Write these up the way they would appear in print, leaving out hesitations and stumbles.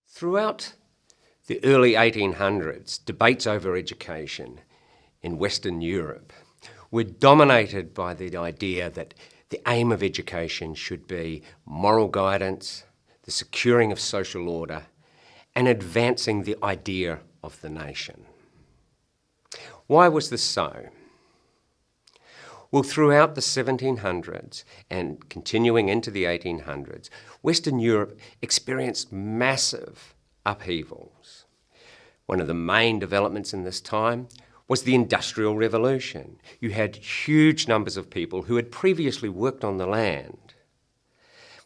Throughout the early 1800s, debates over education in Western Europe were dominated by the idea that the aim of education should be moral guidance, the securing of social order, and advancing the idea of the nation. Why was this so? Well, throughout the 1700s and continuing into the 1800s, Western Europe experienced massive upheavals. One of the main developments in this time was the Industrial Revolution. You had huge numbers of people who had previously worked on the land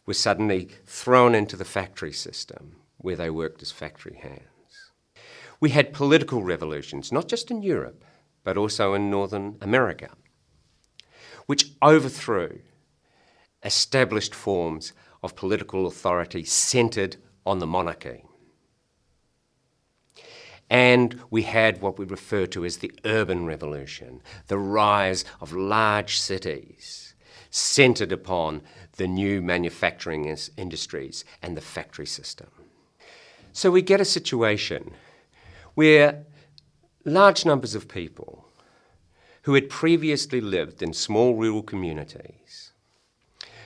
were suddenly thrown into the factory system where they worked as factory hands. We had political revolutions, not just in Europe, but also in Northern America, which overthrew established forms of political authority centred on the monarchy. And we had what we refer to as the urban revolution, the rise of large cities centred upon the new manufacturing industries and the factory system. So we get a situation where large numbers of people who had previously lived in small rural communities,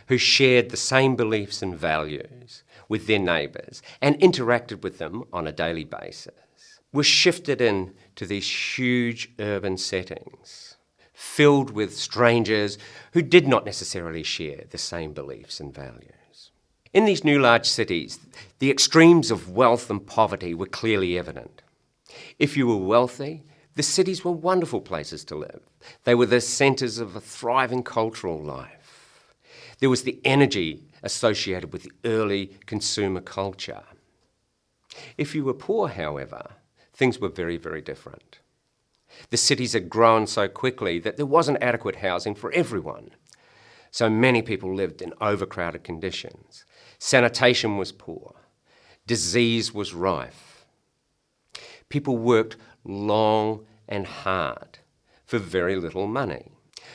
who shared the same beliefs and values with their neighbours and interacted with them on a daily basis, were shifted into these huge urban settings, filled with strangers who did not necessarily share the same beliefs and values. In these new large cities, the extremes of wealth and poverty were clearly evident. If you were wealthy, the cities were wonderful places to live. They were the centres of a thriving cultural life. There was the energy associated with the early consumer culture. If you were poor, however, things were very, very different. The cities had grown so quickly that there wasn't adequate housing for everyone. So many people lived in overcrowded conditions. Sanitation was poor. Disease was rife. People worked long and hard for very little money.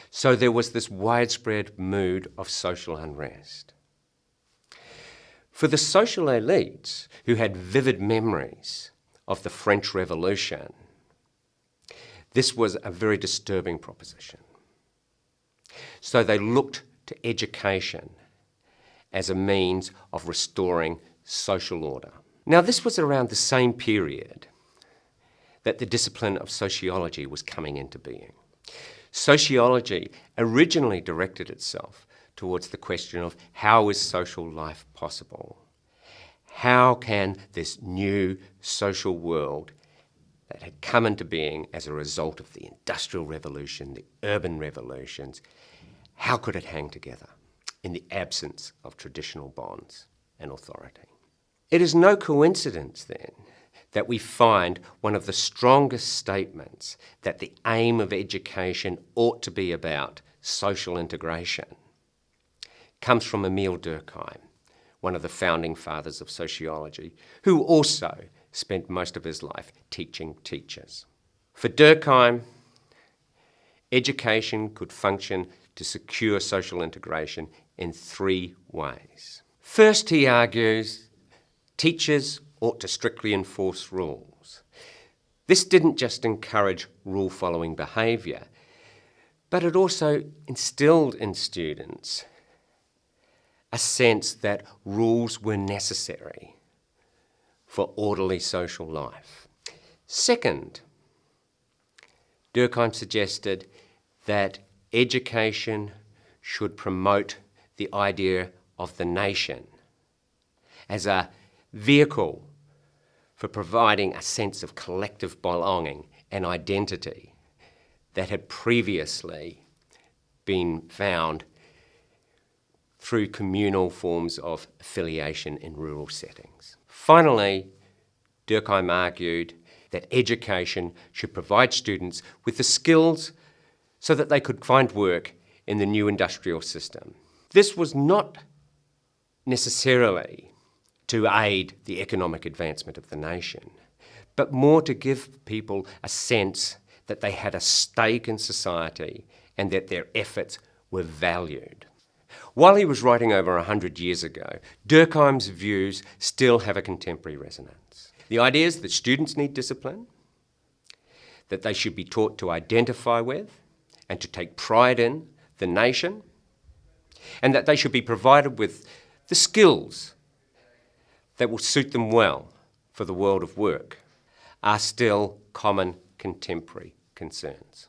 So there was this widespread mood of social unrest. For the social elites who had vivid memories of the French Revolution, this was a very disturbing proposition. So they looked to education as a means of restoring social order. Now, this was around the same period that the discipline of sociology was coming into being. Sociology originally directed itself towards the question of how is social life possible? How can this new social world that had come into being as a result of the Industrial Revolution, the urban revolutions, how could it hang together in the absence of traditional bonds and authority? It is no coincidence then that we find one of the strongest statements that the aim of education ought to be about social integration comes from Emile Durkheim, one of the founding fathers of sociology, who also spent most of his life teaching teachers. For Durkheim, education could function to secure social integration in three ways. First, he argues, teachers ought to strictly enforce rules. This didn't just encourage rule-following behaviour, but it also instilled in students a sense that rules were necessary for orderly social life. Second, Durkheim suggested that education should promote the idea of the nation as a vehicle for providing a sense of collective belonging and identity that had previously been found through communal forms of affiliation in rural settings. Finally, Durkheim argued that education should provide students with the skills so that they could find work in the new industrial system. This was not necessarily to aid the economic advancement of the nation, but more to give people a sense that they had a stake in society and that their efforts were valued. While he was writing over 100 years ago, Durkheim's views still have a contemporary resonance. The ideas that students need discipline, that they should be taught to identify with and to take pride in the nation, and that they should be provided with the skills that will suit them well for the world of work, are still common contemporary concerns.